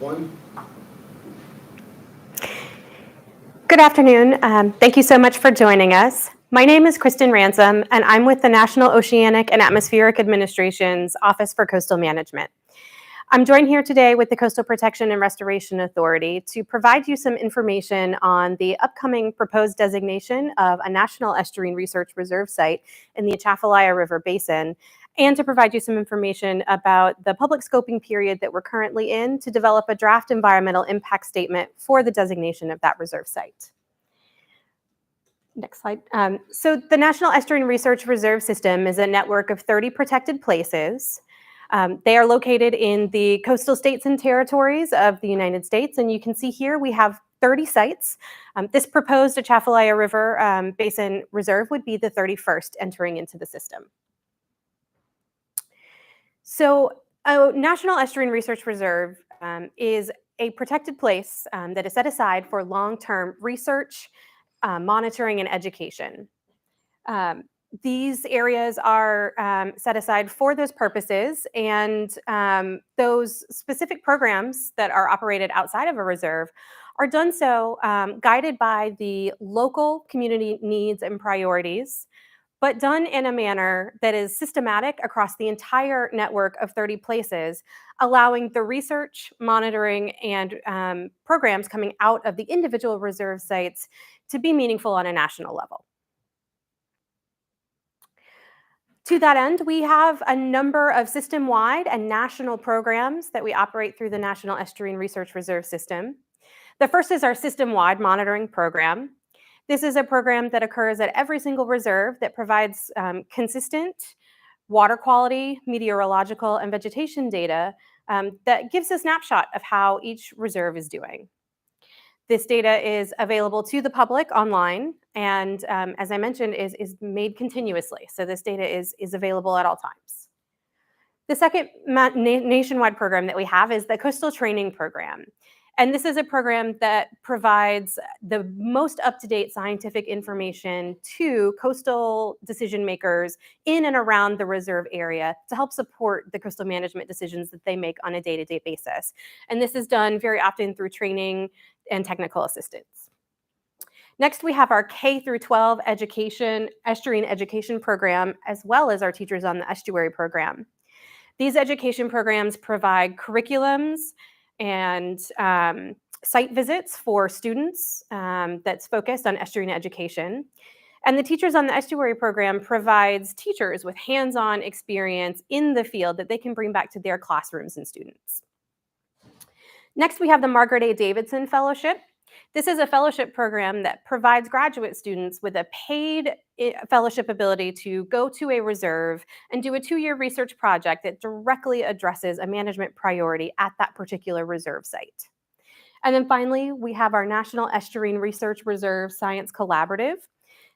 One. Good afternoon. Thank you so much for joining us. My name is Kristin Ransom, and I'm with the National Oceanic and Atmospheric Administration's Office for Coastal Management. I'm joined here today with the Coastal Protection and Restoration Authority to provide you some information on the upcoming proposed designation of a National Estuarine Research Reserve site in the Atchafalaya River Basin, and to provide you some information about the public scoping period that we're currently in to develop a draft environmental impact statement for the designation of that reserve site. Next slide. So the National Estuarine Research Reserve System is a network of 30 protected places. They are located in the coastal states and territories of the United States, and you can see here we have 30 sites. This proposed Atchafalaya River Basin Reserve would be the 31st entering into the system. So a National Estuarine Research Reserve is a protected place that is set aside for long-term research, monitoring, and education. These areas are set aside for those purposes, and those specific programs that are operated outside of a reserve are done so guided by the local community needs and priorities, but done in a manner that is systematic across the entire network of 30 places, allowing the research, monitoring, and programs coming out of the individual reserve sites to be meaningful on a national level. To that end, we have a number of system-wide and national programs that we operate through the National Estuarine Research Reserve System. The first is our system-wide monitoring program. This is a program that occurs at every single reserve that provides consistent water quality, meteorological, and vegetation data that gives a snapshot of how each reserve is doing. This data is available to the public online, and as I mentioned, is made continuously. So this data is available at all times. The second nationwide program that we have is the Coastal Training Program. And this is a program that provides the most up-to-date scientific information to coastal decision makers in and around the reserve area to help support the coastal management decisions that they make on a day-to-day basis. And this is done very often through training and technical assistance. Next, we have our K through 12 estuarine education program, as well as our Teachers on the Estuary program. These education programs provide curriculums and site visits for students that's focused on estuarine education. And the Teachers on the Estuary program provides teachers with hands-on experience in the field that they can bring back to their classrooms and students. Next, we have the Margaret A. Davidson Fellowship. This is a fellowship program that provides graduate students with a paid fellowship ability to go to a reserve and do a 2-year research project that directly addresses a management priority at that particular reserve site. And then finally, we have our National Estuarine Research Reserve Science Collaborative.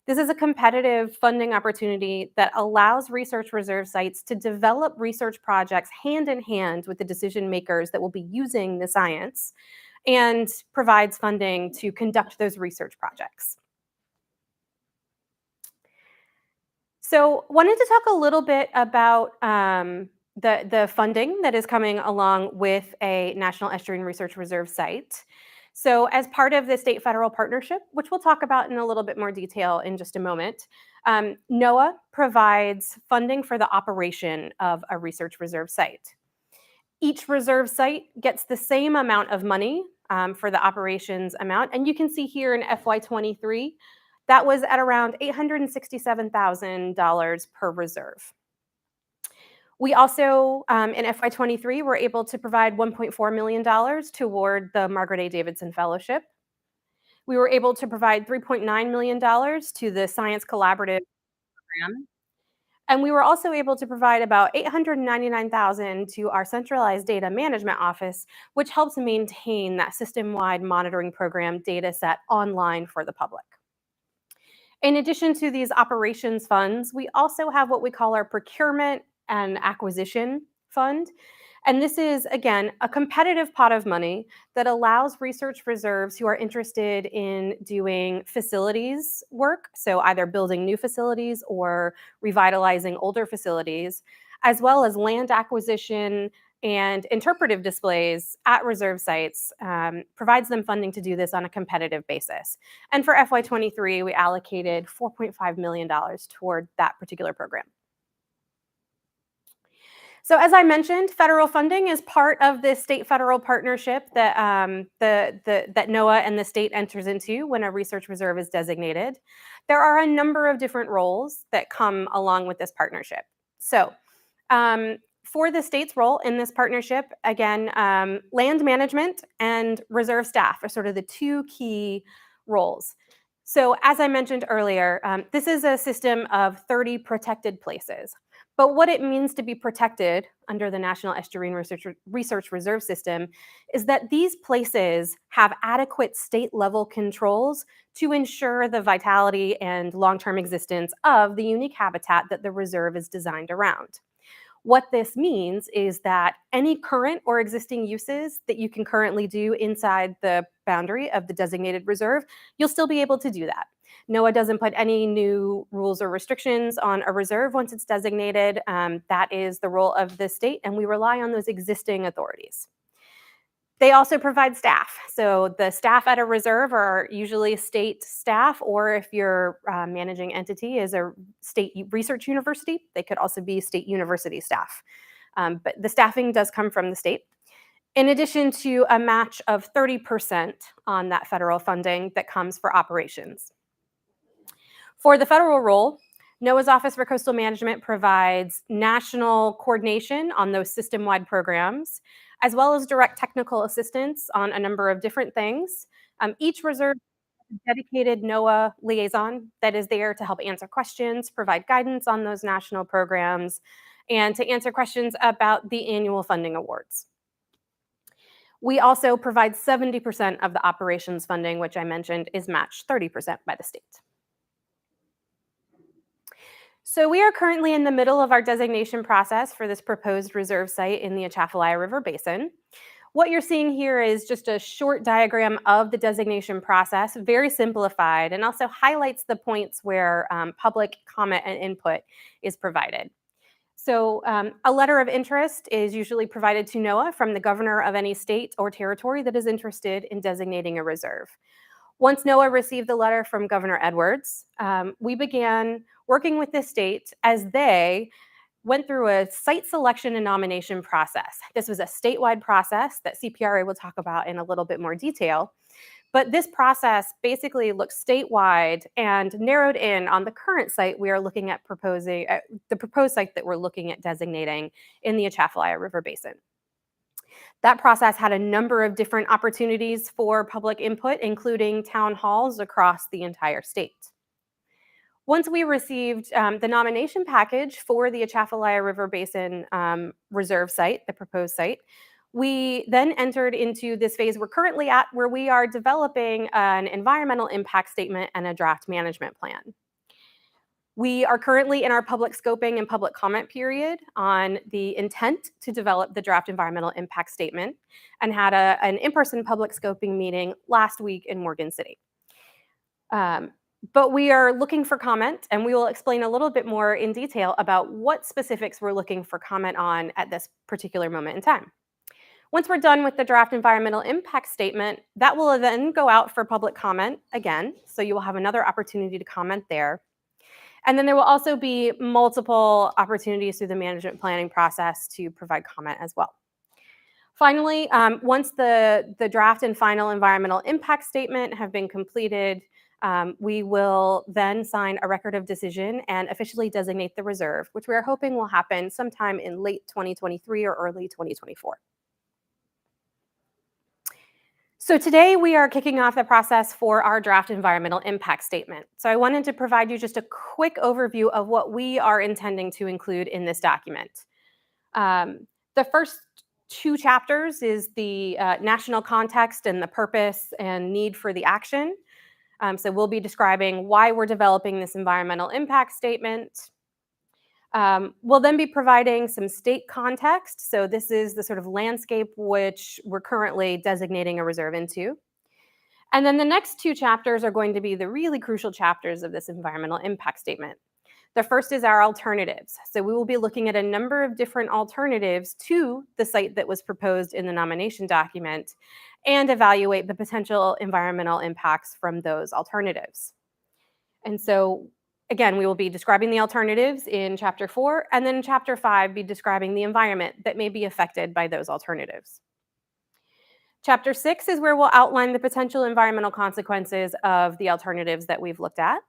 This is a competitive funding opportunity that allows research reserve sites to develop research projects hand in hand with the decision makers that will be using the science, and provides funding to conduct those research projects. So wanted to talk a little bit about the funding that is coming along with a National Estuarine Research Reserve site. So as part of the state-federal partnership, which we'll talk about in a little bit more detail in just a moment, NOAA provides funding for the operation of a research reserve site. Each reserve site gets the same amount of money for the operations amount, and you can see here in FY23, that was at around $867,000 per reserve. We also, in FY23, were able to provide $1.4 million toward the Margaret A. Davidson Fellowship. We were able to provide $3.9 million to the Science Collaborative program. And we were also able to provide about $899,000 to our centralized data management office, which helps maintain that system-wide monitoring program data set online for the public. In addition to these operations funds, we also have what we call our procurement and acquisition fund. And this is, again, a competitive pot of money that allows research reserves who are interested in doing facilities work, so either building new facilities or revitalizing older facilities, as well as land acquisition, and interpretive displays at reserve sites provides them funding to do this on a competitive basis. And for FY23, we allocated $4.5 million toward that particular program. So as I mentioned, federal funding is part of this state-federal partnership that, that NOAA and the state enters into when a research reserve is designated. There are a number of different roles that come along with this partnership. So for the state's role in this partnership, again, land management and reserve staff are sort of the two key roles. So as I mentioned earlier, this is a system of 30 protected places. But what it means to be protected under the National Estuarine Research Reserve System is that these places have adequate state-level controls to ensure the vitality and long-term existence of the unique habitat that the reserve is designed around. What this means is that any current or existing uses that you can currently do inside the boundary of the designated reserve, you'll still be able to do that. NOAA doesn't put any new rules or restrictions on a reserve once it's designated. That is the role of the state, and we rely on those existing authorities. They also provide staff. So the staff at a reserve are usually state staff, or if your managing entity is a state research university, they could also be state university staff. But the staffing does come from the state. In addition to a match of 30% on that federal funding that comes for operations. For the federal role, NOAA's Office for Coastal Management provides national coordination on those system-wide programs, as well as direct technical assistance on a number of different things. Each reserve has a dedicated NOAA liaison that is there to help answer questions, provide guidance on those national programs, and to answer questions about the annual funding awards. We also provide 70% of the operations funding, which I mentioned is matched 30% by the state. So we are currently in the middle of our designation process for this proposed reserve site in the Atchafalaya River Basin. What you're seeing here is just a short diagram of the designation process, very simplified, and also highlights the points where public comment and input is provided. So a letter of interest is usually provided to NOAA from the governor of any state or territory that is interested in designating a reserve. Once NOAA received the letter from Governor Edwards, we began working with the state as they went through a site selection and nomination process. This was a statewide process that CPRA will talk about in a little bit more detail. But this process basically looks statewide and narrowed in on the current site we are looking at proposing, the proposed site that we're looking at designating in the Atchafalaya River Basin. That process had a number of different opportunities for public input, including town halls across the entire state. Once we received the nomination package for the Atchafalaya River Basin reserve site, the proposed site, we then entered into this phase we're currently at, where we are developing an environmental impact statement and a draft management plan. We are currently in our public scoping and public comment period on the intent to develop the draft environmental impact statement, and had an in-person public scoping meeting last week in Morgan City. But we are looking for comment, and we will explain a little bit more in detail about what specifics we're looking for comment on at this particular moment in time. Once we're done with the draft environmental impact statement, that will then go out for public comment again, so you will have another opportunity to comment there. And then there will also be multiple opportunities through the management planning process to provide comment as well. Finally, once the draft and final environmental impact statement have been completed, we will then sign a record of decision and officially designate the reserve, which we are hoping will happen sometime in late 2023 or early 2024. So today we are kicking off the process for our draft environmental impact statement. So I wanted to provide you just a quick overview of what we are intending to include in this document. The first two chapters is the national context and the purpose and need for the action. So we'll be describing why we're developing this environmental impact statement. We'll then be providing some state context. So this is the sort of landscape which we're currently designating a reserve into. And then the next two chapters are going to be the really crucial chapters of this environmental impact statement. The first is our alternatives. So we will be looking at a number of different alternatives to the site that was proposed in the nomination document and evaluate the potential environmental impacts from those alternatives. And so, again, we will be describing the alternatives in Chapter 4, and then in Chapter 5, be describing the environment that may be affected by those alternatives. Chapter 6 is where we'll outline the potential environmental consequences of the alternatives that we've looked at.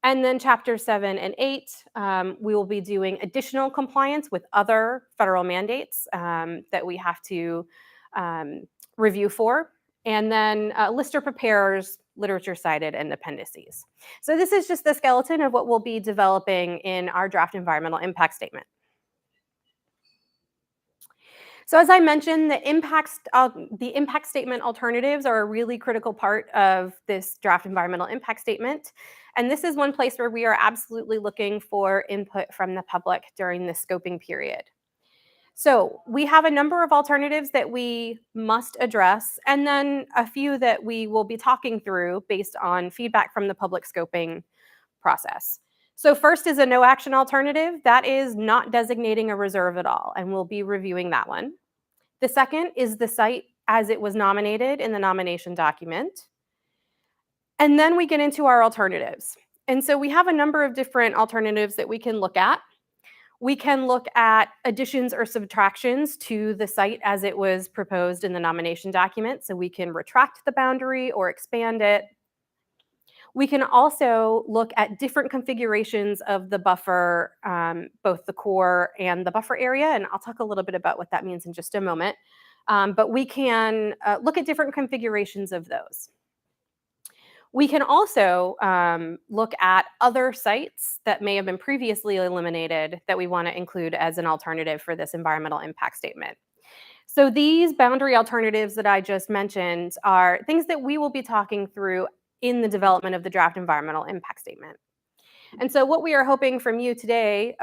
And then Chapter 7 and 8, we will be doing additional compliance with other federal mandates that we have to review for. And then lister preparers, literature cited, and appendices. So this is just the skeleton of what we'll be developing in our draft environmental impact statement. So as I mentioned, the impact statement alternatives are a really critical part of this draft environmental impact statement. And this is one place where we are absolutely looking for input from the public during the scoping period. So we have a number of alternatives that we must address, and then a few that we will be talking through based on feedback from the public scoping process. So first is a no action alternative. That is not designating a reserve at all, and we'll be reviewing that one. The second is the site as it was nominated in the nomination document. And then we get into our alternatives. And so we have a number of different alternatives that we can look at. We can look at additions or subtractions to the site as it was proposed in the nomination document. So we can retract the boundary or expand it. We can also look at different configurations of the buffer, both the core and the buffer area, and I'll talk a little bit about what that means in just a moment. But we can look at different configurations of those. We can also look at other sites that may have been previously eliminated that we want to include as an alternative for this environmental impact statement. So these boundary alternatives that I just mentioned are things that we will be talking through in the development of the draft environmental impact statement. And so what we are hoping from you today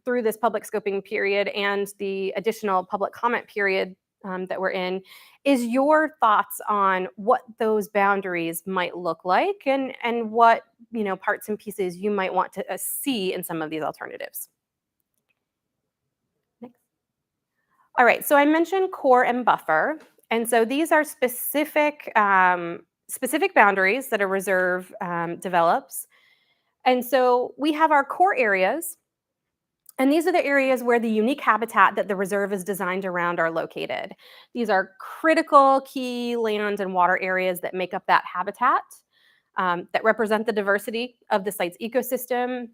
through this public scoping period and the additional public comment period that we're in is your thoughts on what those boundaries might look like and what parts and pieces you might want to see in some of these alternatives. Next. All right, so I mentioned core and buffer. And so these are specific boundaries that a reserve develops. And so we have our core areas, and these are the areas where the unique habitat that the reserve is designed around are located. These are critical key land and water areas that make up that habitat, that represent the diversity of the site's ecosystem,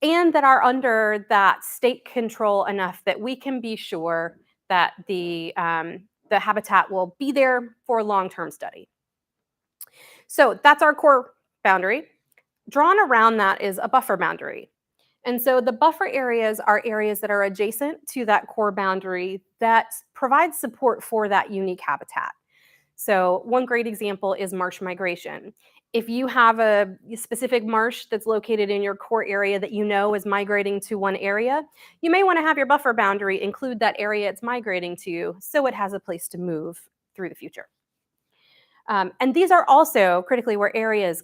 and that are under that state control enough that we can be sure that the habitat will be there for long-term study. So that's our core boundary. Drawn around that is a buffer boundary. And so the buffer areas are areas that are adjacent to that core boundary that provide support for that unique habitat. So one great example is marsh migration. If you have a specific marsh that's located in your core area that you know is migrating to one area, you may want to have your buffer boundary include that area it's migrating to so it has a place to move through the future. And these are also critically where areas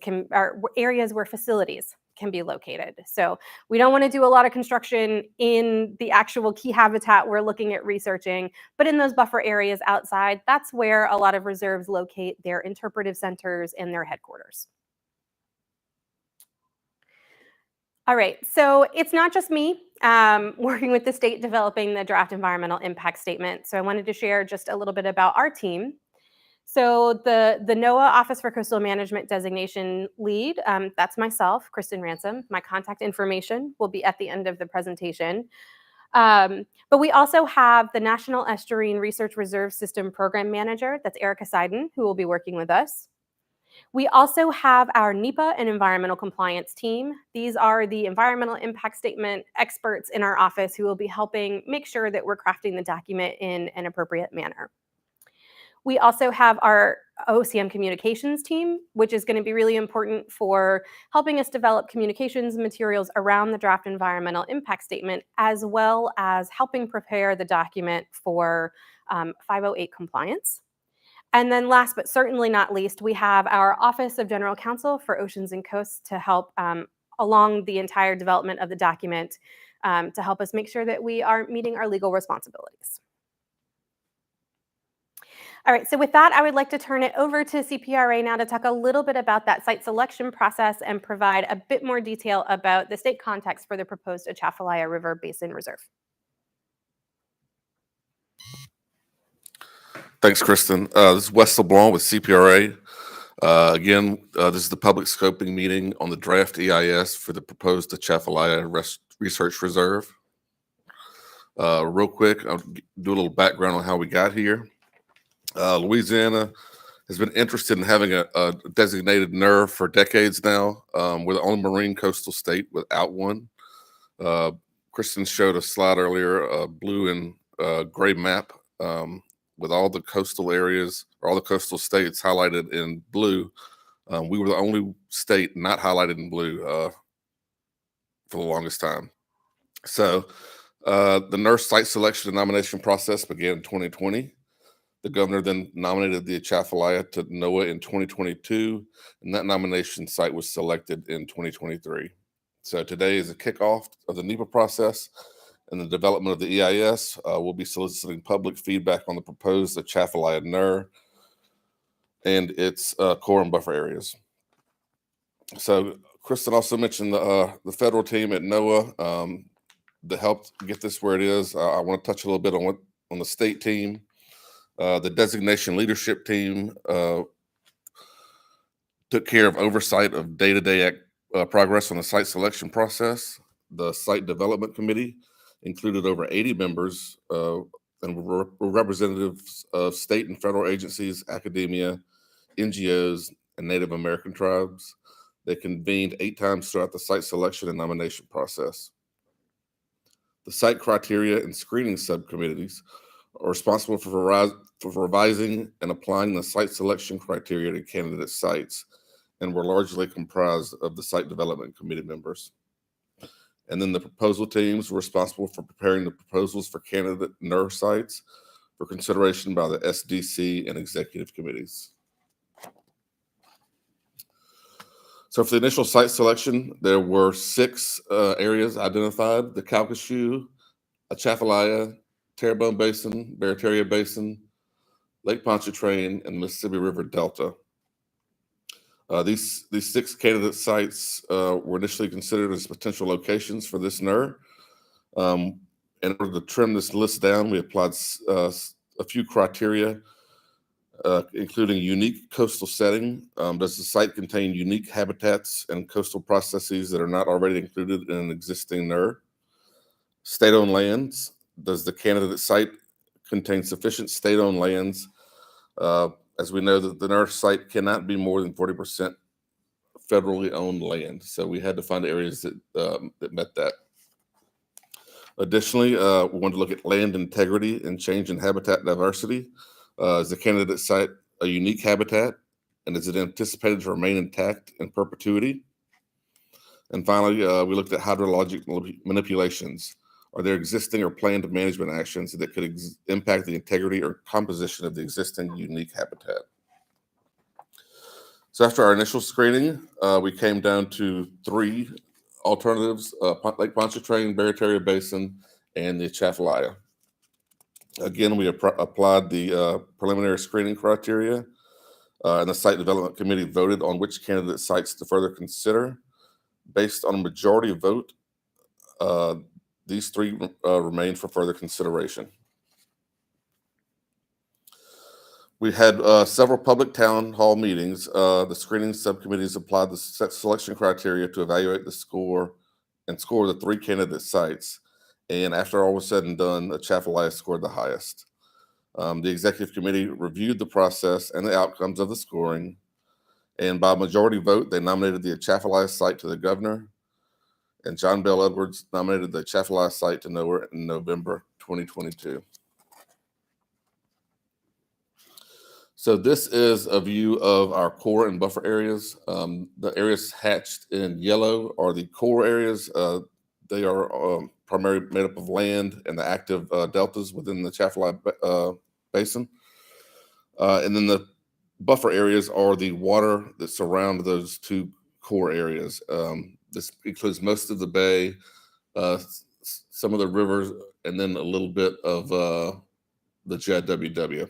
where facilities can be located. So we don't want to do a lot of construction in the actual key habitat we're looking at researching, but in those buffer areas outside, that's where a lot of reserves locate their interpretive centers and their headquarters. All right, so it's not just me working with the state developing the draft environmental impact statement. So I wanted to share just a little bit about our team. So the NOAA Office for Coastal Management Designation Lead, that's myself, Kristin Ransom. My contact information will be at the end of the presentation. But we also have the National Estuarine Research Reserve System Program Manager, that's Erica Seiden, who will be working with us. We also have our NEPA and environmental compliance team. These are the environmental impact statement experts in our office who will be helping make sure that we're crafting the document in an appropriate manner. We also have our OCM communications team, which is going to be really important for helping us develop communications materials around the draft environmental impact statement, as well as helping prepare the document for 508 compliance. And then last but certainly not least, we have our Office of General Counsel for Oceans and Coasts to help along the entire development of the document to help us make sure that we are meeting our legal responsibilities. All right, so with that, I would like to turn it over to CPRA now to talk a little bit about that site selection process and provide a bit more detail about the state context for the proposed Atchafalaya River Basin Reserve. Thanks, Kristin. This is Wes LeBlanc with CPRA. Again, this is the public scoping meeting on the draft EIS for the proposed Atchafalaya Research Reserve. Real quick, I'll do a little background on how we got here. Louisiana has been interested in having a designated NERR for decades now. We're the only marine coastal state without one. Kristin showed a slide earlier, a blue and gray map with all the coastal areas, or all the coastal states highlighted in blue. We were the only state not highlighted in blue for the longest time. So the NERR site selection and nomination process began in 2020. The governor then nominated the Atchafalaya to NOAA in 2022, and that nomination site was selected in 2023. So today is a kickoff of the NEPA process and the development of the EIS. We'll be soliciting public feedback on the proposed Atchafalaya NERR and its core and buffer areas. So Kristin also mentioned the federal team at NOAA that helped get this where it is. I want to touch a little bit on the state team. The designation leadership team took care of oversight of day-to-day progress on the site selection process. The site development committee included over 80 members and were representatives of state and federal agencies, academia, NGOs, and Native American tribes. They convened 8 times throughout the site selection and nomination process. The site criteria and screening subcommittees are responsible for revising and applying the site selection criteria to candidate sites, and were largely comprised of the site development committee members. And then the proposal teams were responsible for preparing the proposals for candidate NERR sites for consideration by the SDC and executive committees. So for the initial site selection, there were 6 areas identified: the Calcasieu, Atchafalaya, Terrebonne Basin, Barataria Basin, Lake Pontchartrain, and Mississippi River Delta. These 6 candidate sites were initially considered as potential locations for this NERR. In order to trim this list down, we applied a few criteria, including unique coastal setting. Does the site contain unique habitats and coastal processes that are not already included in an existing NERR? State-owned lands. Does the candidate site contain sufficient state-owned lands? As we know, that the NERR site cannot be more than 40% federally owned land. So we had to find areas that met that. Additionally, we wanted to look at land integrity and change in habitat diversity. Is the candidate site a unique habitat, and is it anticipated to remain intact in perpetuity? And finally, we looked at hydrologic manipulations. Are there existing or planned management actions that could impact the integrity or composition of the existing unique habitat? So after our initial screening, we came down to 3 alternatives: Lake Pontchartrain, Barataria Basin, and the Atchafalaya. Again, we applied the preliminary screening criteria, and the site development committee voted on which candidate sites to further consider. Based on a majority vote, these 3 remain for further consideration. We had several public town hall meetings. The screening subcommittees applied the selection criteria to evaluate the score the 3 candidate sites. And after all was said and done, Atchafalaya scored the highest. The executive committee reviewed the process and the outcomes of the scoring. And by majority vote, they nominated the Atchafalaya site to the governor. And John Bell Edwards nominated the Atchafalaya site to NOAA in November 2022. So this is a view of our core and buffer areas. The areas hatched in yellow are the core areas. They are primarily made up of land and the active deltas within the Atchafalaya Basin. And then the buffer areas are the water that surround those 2 core areas. This includes most of the bay, some of the rivers, and then a little bit of the JWW.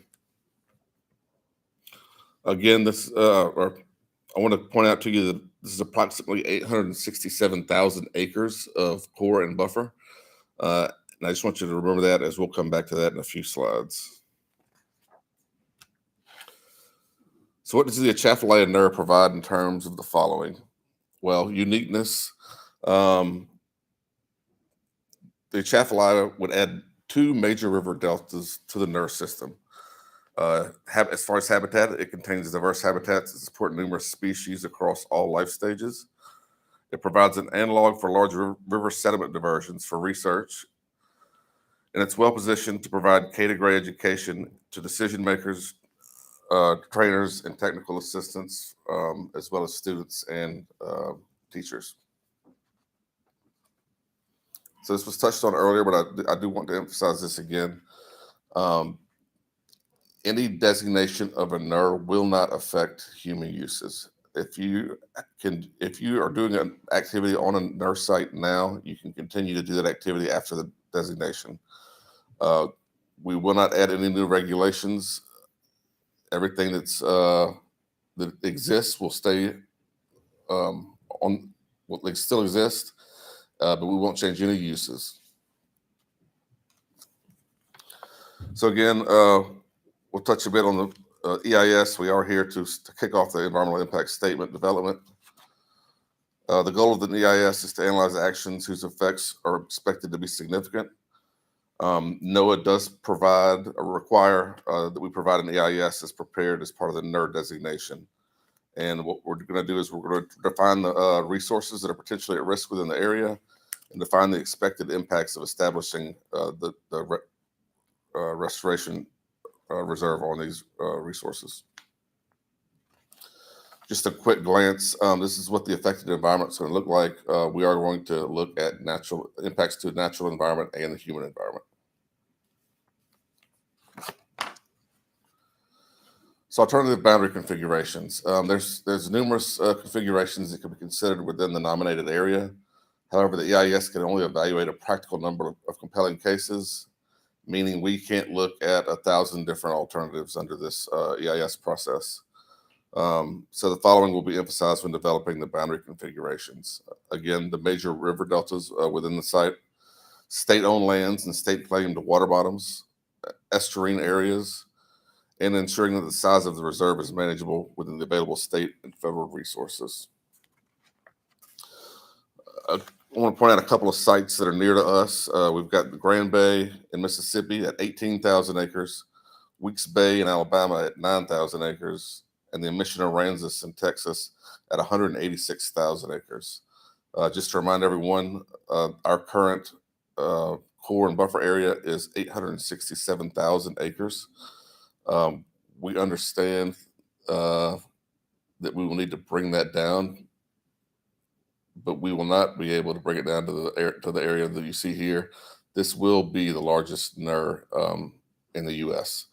Again, I want to point out to you that this is approximately 867,000 acres of core and buffer. And I just want you to remember that, as we'll come back to that in a few slides. So what does the Atchafalaya NERR provide in terms of the following? Well, uniqueness. The Atchafalaya would add 2 major river deltas to the NERR system. As far as habitat, it contains diverse habitats that support numerous species across all life stages. It provides an analog for large river sediment diversions for research, and it's well positioned to provide K-grade education to decision makers, trainers, and technical assistants, as well as students and teachers. So this was touched on earlier, but I do want to emphasize this again. Any designation of a NERR will not affect human uses. If you are doing an activity on a NERR site now, you can continue to do that activity after the designation. We will not add any new regulations. Everything that exists will stay will still exist, but we won't change any uses. So again, we'll touch a bit on the EIS. We are here to kick off the environmental impact statement development. The goal of the EIS is to analyze actions whose effects are expected to be significant. NOAA does require that we provide an EIS as prepared as part of the NERR designation. And what we're going to do is we're going to define the resources that are potentially at risk within the area and define the expected impacts of establishing the restoration reserve on these resources. Just a quick glance. This is what the affected environment is going to look like. We are going to look at natural impacts to the natural environment and the human environment. So alternative boundary configurations. There's numerous configurations that can be considered within the nominated area. However, the EIS can only evaluate a practical number of compelling cases, meaning we can't look at 1,000 different alternatives under this EIS process. So the following will be emphasized when developing the boundary configurations. Again, the major river deltas within the site, state-owned lands and state-claimed water bottoms, estuarine areas, and ensuring that the size of the reserve is manageable within the available state and federal resources. I want to point out a couple of sites that are near to us. We've got the Grand Bay in Mississippi at 18,000 acres, Weeks Bay in Alabama at 9,000 acres, and the Mission Aransas in Texas at 186,000 acres. Just to remind everyone, our current core and buffer area is 867,000 acres. We understand that we will need to bring that down, but we will not be able to bring it down to the area that you see here. This will be the largest NERR in the U.S.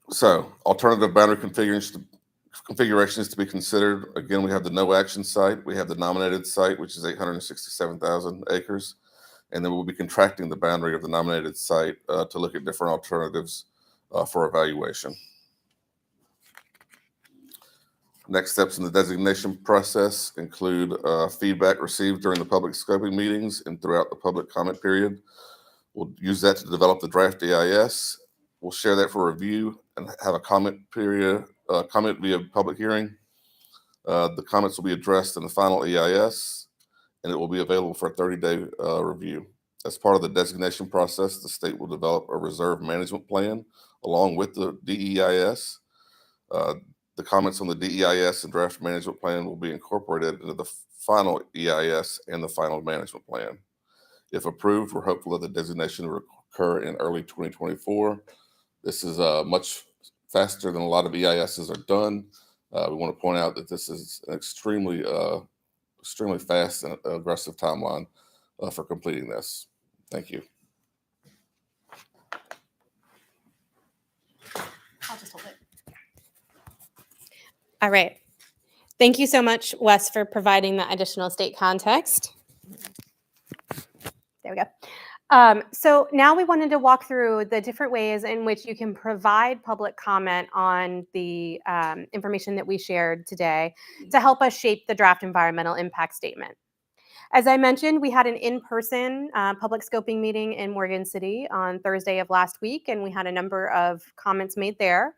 So, alternative boundary configurations to be considered. Again, we have the no action site. We have the nominated site, which is 867,000 acres. And then we'll be contracting the boundary of the nominated site to look at different alternatives for evaluation. Next steps in the designation process include feedback received during the public scoping meetings and throughout the public comment period. We'll use that to develop the draft EIS. We'll share that for review and have a comment period, comment via public hearing. The comments will be addressed in the final EIS, and it will be available for a 30-day review. As part of the designation process, the state will develop a reserve management plan along with the DEIS. The comments on the DEIS and draft management plan will be incorporated into the final EIS and the final management plan. If approved, we're hopeful that the designation will occur in early 2024. This is much faster than a lot of EISs are done. We want to point out that this is an extremely fast and aggressive timeline for completing this. Thank you. I'll just hold it. All right. Thank you so much, Wes, for providing that additional state context. There we go. So now we wanted to walk through the different ways in which you can provide public comment on the information that we shared today to help us shape the draft environmental impact statement. As I mentioned, we had an in-person public scoping meeting in Morgan City on Thursday of last week, and we had a number of comments made there.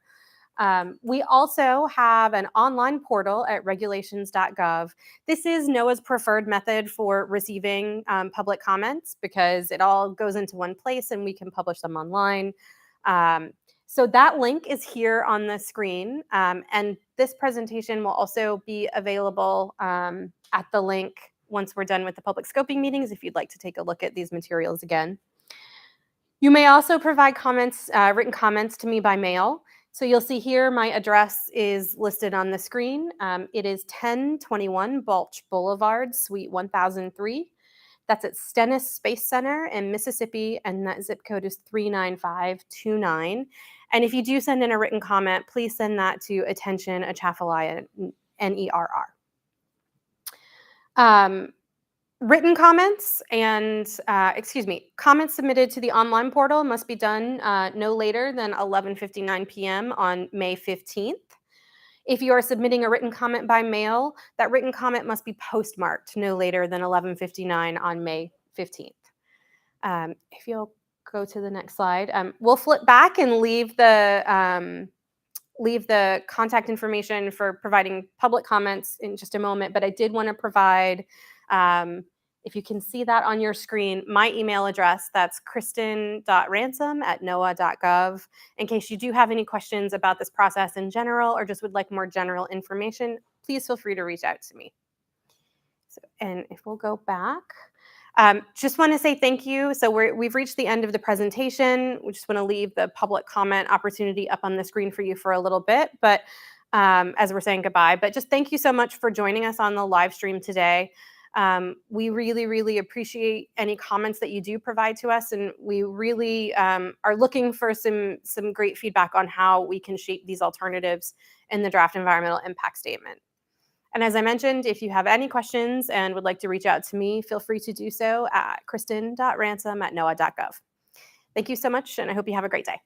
We also have an online portal at regulations.gov. This is NOAA's preferred method for receiving public comments because it all goes into one place and we can publish them online. So that link is here on the screen, and this presentation will also be available at the link once we're done with the public scoping meetings if you'd like to take a look at these materials again. You may also provide comments, written comments to me by mail. So you'll see here my address is listed on the screen. It is 1021 Balch Boulevard, Suite 1003. That's at Stennis Space Center in Mississippi, and that zip code is 39529. And if you do send in a written comment, please send that to attention Atchafalaya, NERR. Written comments and, comments submitted to the online portal must be done no later than 11:59 p.m. on May 15th. If you are submitting a written comment by mail, that written comment must be postmarked no later than 11:59 on May 15th. If you'll go to the next slide, we'll flip back and leave the contact information for providing public comments in just a moment, but I did want to provide, if you can see that on your screen, my email address. That's kristin.ransom@noaa.gov. In case you do have any questions about this process in general or just would like more general information, please feel free to reach out to me. So, and if we'll go back, just want to say thank you. So we've reached the end of the presentation. We just want to leave the public comment opportunity up on the screen for you for a little bit, but as we're saying goodbye. But just thank you so much for joining us on the live stream today. We really, really appreciate any comments that you do provide to us, and we really are looking for some great feedback on how we can shape these alternatives in the draft environmental impact statement. And as I mentioned, if you have any questions and would like to reach out to me, feel free to do so at kristin.ransom@noaa.gov. Thank you so much, and I hope you have a great day.